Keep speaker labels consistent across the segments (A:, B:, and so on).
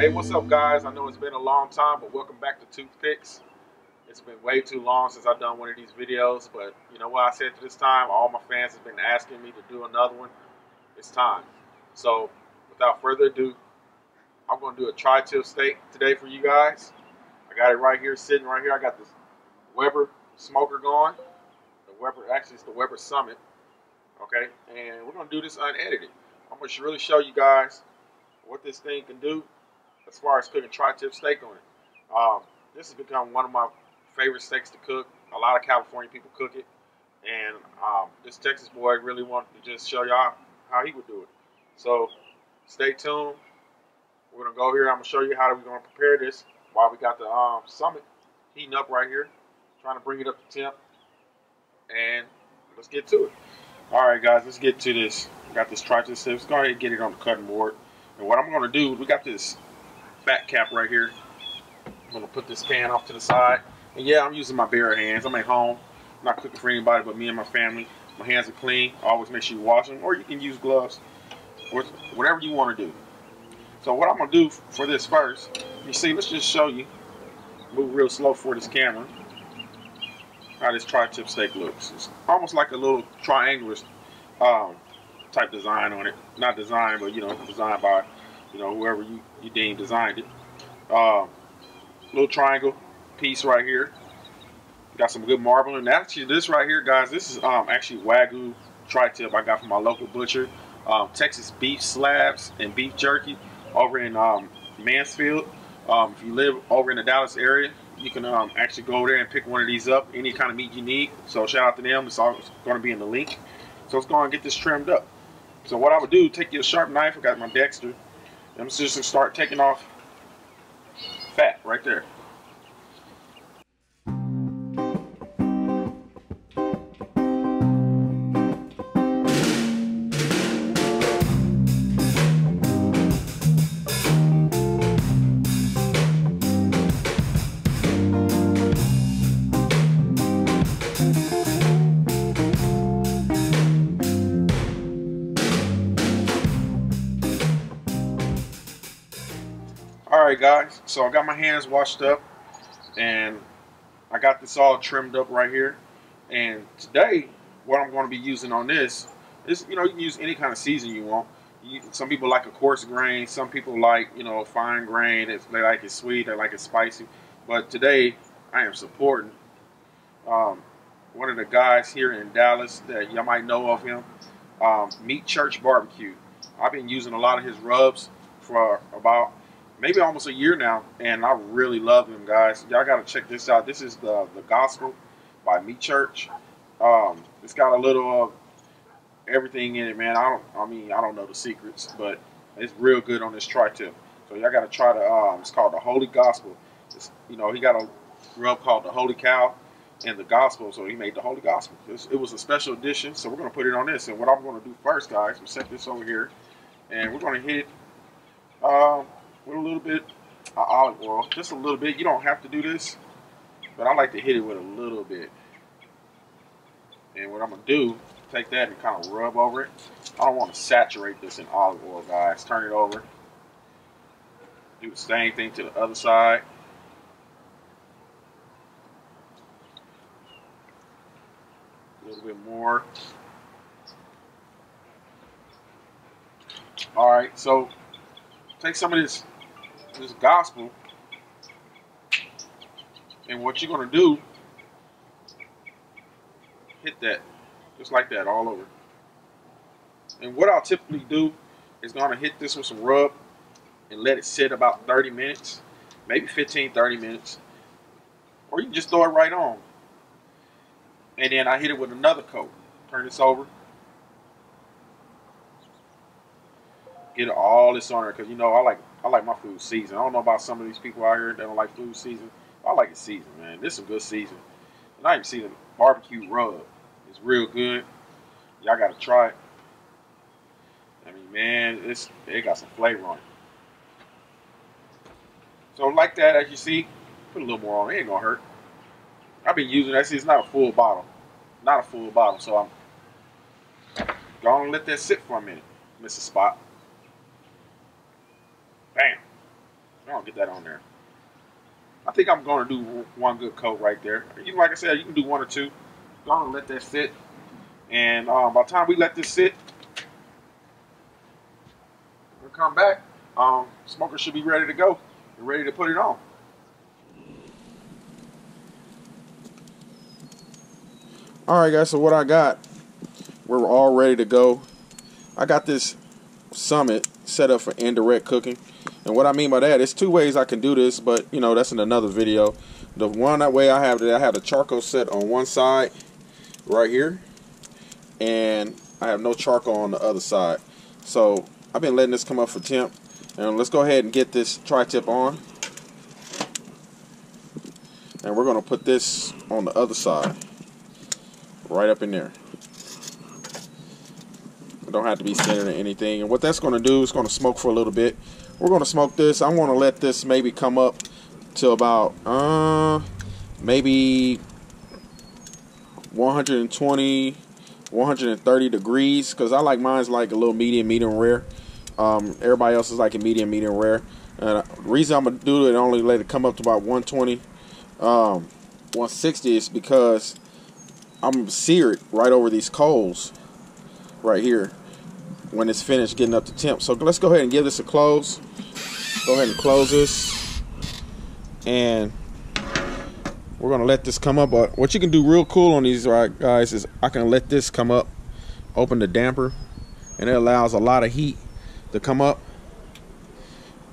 A: Hey, what's up, guys? I know it's been a long time, but welcome back to Toothpicks. It's been way too long since I've done one of these videos, but you know what I said to this time? All my fans have been asking me to do another one. It's time. So, without further ado, I'm going to do a tri-tip steak today for you guys. I got it right here, sitting right here. I got this Weber smoker going. Actually, it's the Weber Summit. Okay, and we're going to do this unedited. I'm going to really show you guys what this thing can do as far as cooking tri-tip steak on it. This has become one of my favorite steaks to cook. A lot of California people cook it, and this Texas boy really wanted to just show y'all how he would do it. So stay tuned. We're gonna go here. I'm gonna show you how we're gonna prepare this while we got the Summit heating up right here, trying to bring it up to temp, and let's get to it. All right, guys, let's get to this. We got this tri-tip steak. Let's go ahead and get it on the cutting board. And what I'm gonna do, we got this fat cap right here. I'm gonna put this pan off to the side, and yeah, I'm using my bare hands. I'm at home, I'm not cooking for anybody but me and my family. My hands are clean. Always make sure you wash them, or you can use gloves, or whatever you want to do. So what I'm gonna do for this first, you see, let's just show you. Move real slow for this camera. How this tri-tip steak looks. It's almost like a little triangular type design on it. Not design, but designed by whoever you deem designed it. Little triangle piece right here. Got some good marbling. Actually, this right here, guys, this is actually Wagyu tri-tip I got from my local butcher. Texas beef slabs and beef jerky over in Mansfield. If you live over in the Dallas area, you can actually go over there and pick one of these up. Any kind of meat you need. So shout out to them. It's all going to be in the link. So let's go and get this trimmed up. So what I would do, take your sharp knife. I got my Dexter. I'm just going to start taking off fat right there. Alright, guys, so I got my hands washed up and I got this all trimmed up right here. And today, what I'm going to be using on this is, you can use any kind of season you want. Some people like a coarse grain, some people like, fine grain. They like it sweet, they like it spicy. But today, I am supporting one of the guys here in Dallas that y'all might know of him, MeatChurch BBQ. I've been using a lot of his rubs for about maybe almost a year now, and I really love them, guys. Y'all gotta check this out. This is the Gospel by MeatChurch. It's got a little of everything in it, man. I don't know the secrets, but it's real good on this tri-tip. So y'all gotta try the. It's called the Holy Gospel. He got a rub called the Holy Cow and the Gospel, so he made the Holy Gospel. It was a special edition, so we're gonna put it on this. And what I'm gonna do first, guys, I'm set this over here, and we're gonna hit it. With a little bit of olive oil, just a little bit. You don't have to do this, but I like to hit it with a little bit. And what I'm going to do, take that and kind of rub over it. I don't want to saturate this in olive oil, guys. Turn it over. Do the same thing to the other side. A little bit more. Alright, so take some of this Gospel, and what you're going to do, hit that just like that all over. And what I'll typically do is going to hit this with some rub and let it sit about 30 minutes, maybe 15-30 minutes, or you can just throw it right on. And then I hit it with another coat. Turn this over, get all this on there, because I like my food seasoned. I don't know about some of these people out here that don't like food seasoned. I like it seasoned, man. This is some good seasoning. And I even see the barbecue rub. It's real good. Y'all got to try it. I mean, man, it got some flavor on it. So like that, as you see, put a little more on. It ain't going to hurt. I've been using that. See, it's not a full bottle. Not a full bottle. So I'm going to let that sit for a minute. Miss a spot. Bam. I'll get that on there. I think I'm going to do one good coat right there. You, like I said, you can do one or two. Go on and let that sit. And by the time we let this sit, we'll come back. Smoker should be ready to go. We're ready to put it on. Alright guys, so what I got, we're all ready to go. I got this Summit set up for indirect cooking. And what I mean by that, it's two ways I can do this, but you know, that's in another video. The one that way I have the charcoal set on one side right here, and I have no charcoal on the other side. So I've been letting this come up for temp, and let's go ahead and get this tri-tip on, and we're going to put this on the other side right up in there. It don't have to be centered or anything. And what that's going to do is going to smoke for a little bit. We're going to smoke this. I want to let this maybe come up to about maybe 120, 130 degrees, because I like mine's like a little medium rare. Everybody else is like a medium rare. And the reason I'm going to do it, only let it come up to about 120, 160 is because I'm going to sear it right over these coals right here when it's finished getting up to temp. So let's go ahead and give this a close. Go ahead and close this, and we're gonna let this come up. But what you can do real cool on these, right, guys, is I can let this come up, open the damper, and it allows a lot of heat to come up,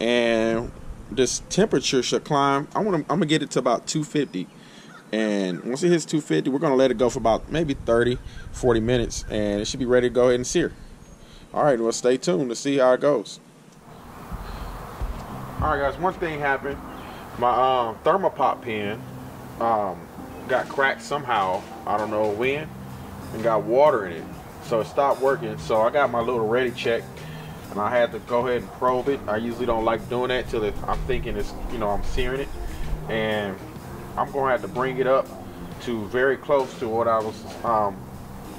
A: and this temperature should climb. I'm gonna get it to about 250, and once it hits 250, we're gonna let it go for about maybe 30-40 minutes, and it should be ready to go ahead and sear. All right, well, stay tuned to see how it goes. Alright guys, one thing happened. My thermopop pen got cracked somehow, I don't know when, and got water in it. So it stopped working. So I got my little ready check, and I had to go ahead and probe it. I usually don't like doing that till I'm thinking it's, you know, I'm searing it. And I'm going to have to bring it up to very close to what I was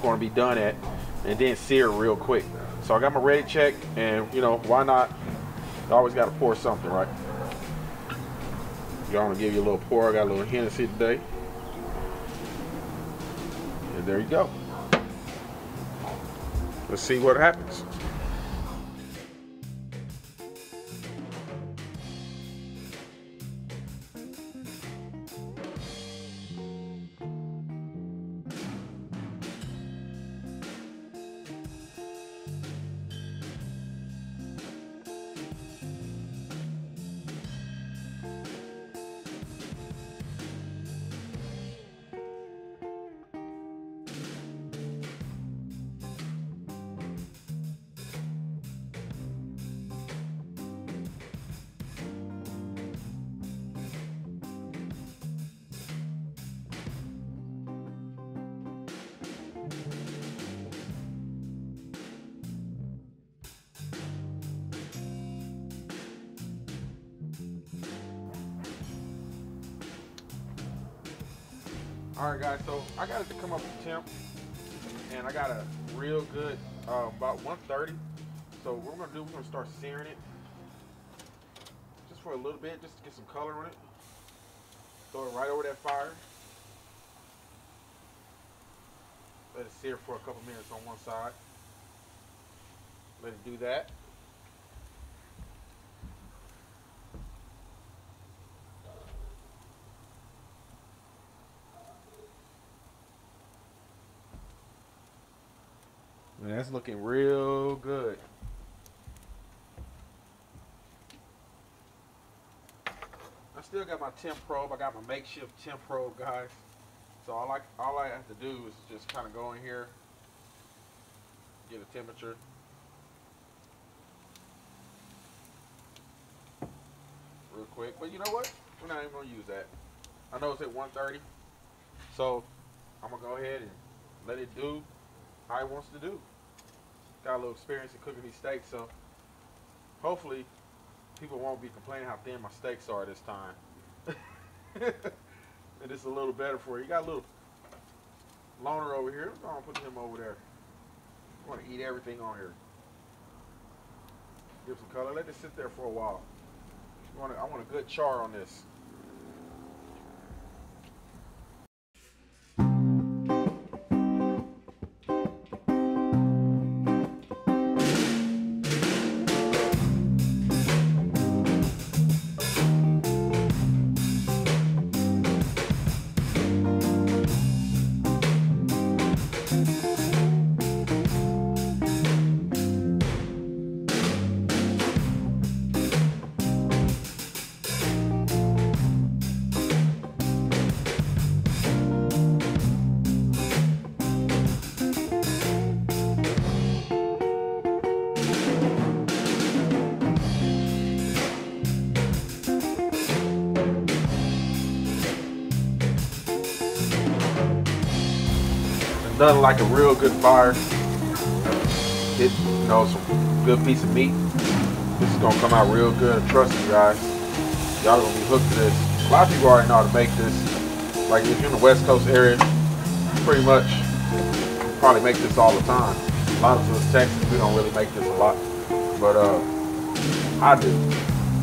A: going to be done at, and then sear it real quick. So I got my ready check, and you know, why not? You always got to pour something, right? Y'all want to give you a little pour. I got a little Hennessy today. And there you go. Let's see what happens. Alright guys, so I got it to come up to temp, and I got a real good, about 130. So what we're going to do, we're going to start searing it, just for a little bit, just to get some color on it. Throw it right over that fire. Let it sear for a couple minutes on one side. Let it do that. Man, that's looking real good. I still got my temp probe. I got my makeshift temp probe, guys. So all I have to do is just kind of go in here, get a temperature. Real quick. But you know what? We're not even going to use that. I know it's at 130. So I'm going to go ahead and let it do how it wants to do. Got a little experience in cooking these steaks, so hopefully people won't be complaining how thin my steaks are this time. And it's a little better for you. You got a little loner over here. I'm going to put him over there. I want to eat everything on here. Give some color. Let it sit there for a while. I want a good char on this. Nothing like a real good fire. Hit, some good piece of meat. This is gonna come out real good. Trust me, guys. Y'all gonna be hooked to this. A lot of people already know how to make this. Like if you're in the West Coast area, pretty much probably make this all the time. A lot of us in Texas, we don't really make this a lot, but I do.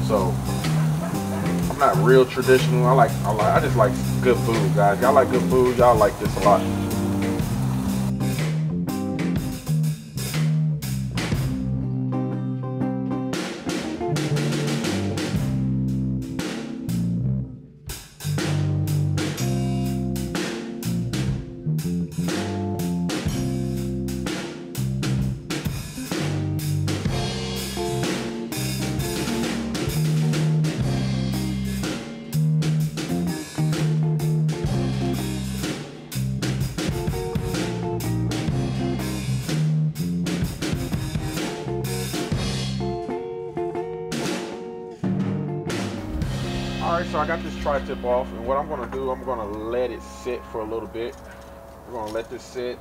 A: So I'm not real traditional. I just like good food, guys. Y'all like good food. Y'all like this a lot. Alright, so I got this tri-tip off, and what I'm going to do, I'm going to let it sit for a little bit. We're going to let this sit.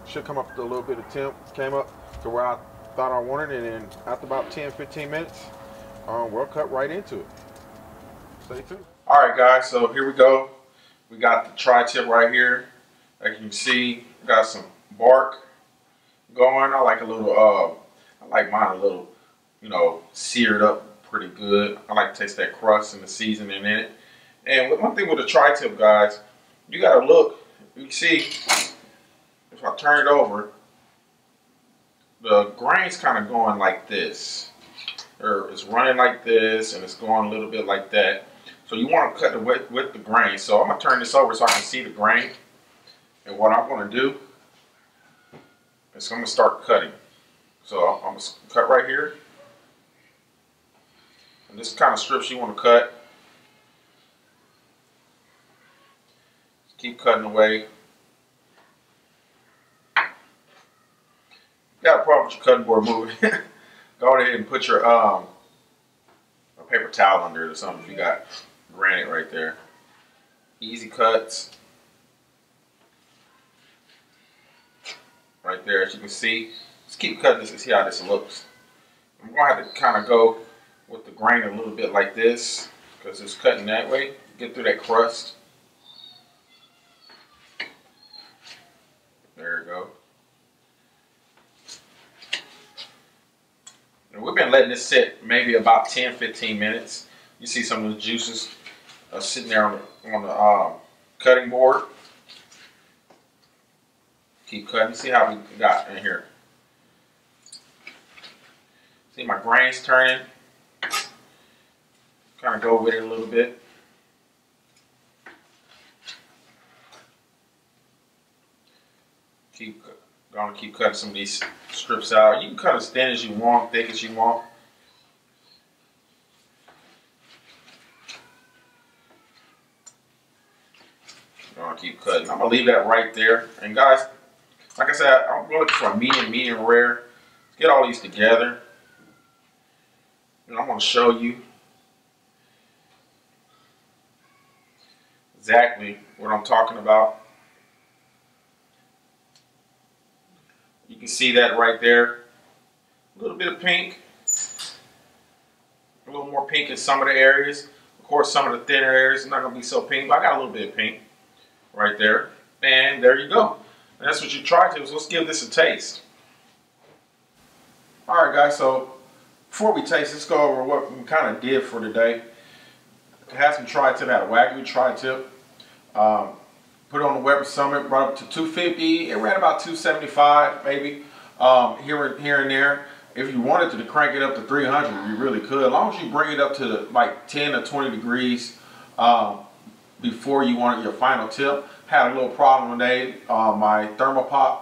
A: Should come up to a little bit of temp. Came up to where I thought I wanted it, and after about 10-15 minutes, we'll cut right into it. Stay tuned. Alright guys, so here we go. We got the tri-tip right here. As you can see, got some bark going. I like mine a little, seared up pretty good. I like to taste that crust and the seasoning in it. And one thing with the tri-tip, guys, you gotta look. You see, if I turn it over, the grain's kind of going like this, or it's running like this, and it's going a little bit like that. So you want to cut it with the grain. So I'm gonna turn this over so I can see the grain. And what I'm gonna do is I'm gonna start cutting. So I'm gonna cut right here. And this kind of strips you want to cut. Just keep cutting away. If you got a problem with your cutting board moving, go ahead and put your a paper towel under it or something if you got granite right there. Easy cuts. Right there, as you can see. Just keep cutting this and see how this looks. I'm going to have to kind of go with the grain a little bit like this, because it's cutting that way. Get through that crust. There you go. And we've been letting this sit maybe about 10-15 minutes. You see some of the juices sitting there on the cutting board. Keep cutting. See how we got in here. See my grain's turning. Kind of go with it a little bit. Keep cutting some of these strips out. You can cut as thin as you want, thick as you want. I'm gonna keep cutting. I'm gonna leave that right there. And guys, like I said, I'm looking for a medium rare. Let's get all these together. And I'm gonna show you exactly what I'm talking about. You can see that right there. A little bit of pink. A little more pink in some of the areas. Of course, some of the thinner areas are not going to be so pink, but I got a little bit of pink right there. And there you go. And that's what you try to do. So let's give this a taste. Alright guys, so before we taste, let's go over what we kind of did for today. I had some tri-tip, had a Wagyu tri-tip. Put it on the Weber Summit, brought it up to 250. It ran about 275 maybe, here and there. If you wanted to crank it up to 300, you really could. As long as you bring it up to like 10 or 20 degrees before you want your final tip. Had a little problem today. My thermopop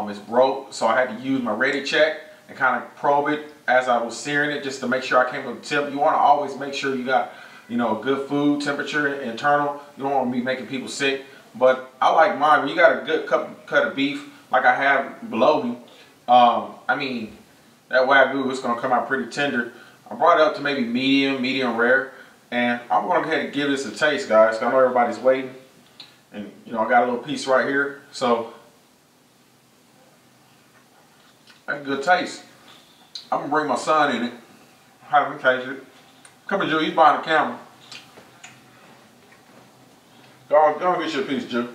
A: is broke, so I had to use my ready check and kind of probe it as I was searing it just to make sure I came with a tip. You want to always make sure you got, you know, good food temperature internal. You don't want to be making people sick. But I like mine. When you got a good cut of beef like I have below me, I mean, that Wagyu is going to come out pretty tender. I brought it up to maybe medium rare. And I'm going to go ahead and give this a taste, guys. I know everybody's waiting. And, you know, I got a little piece right here. So, that's a good taste. I'm going to bring my son in it. Have him taste it. Come here, Drew. He's behind the camera. Go get you a piece, Drew.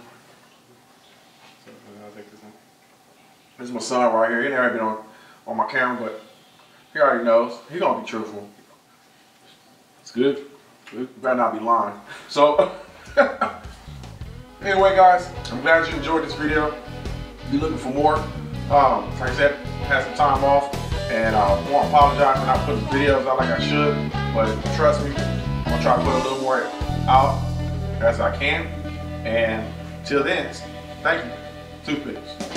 A: This is my son right here. He never been on my camera, but he already knows. He's going to be truthful. It's good. You better not be lying. So, anyway, guys, I'm glad you enjoyed this video. If you're looking for more, like I said, had some time off, and I want to apologize for not putting videos out like I should, but trust me, I'm going to try to put a little more out as I can. And till then, thank you. Toothpicks.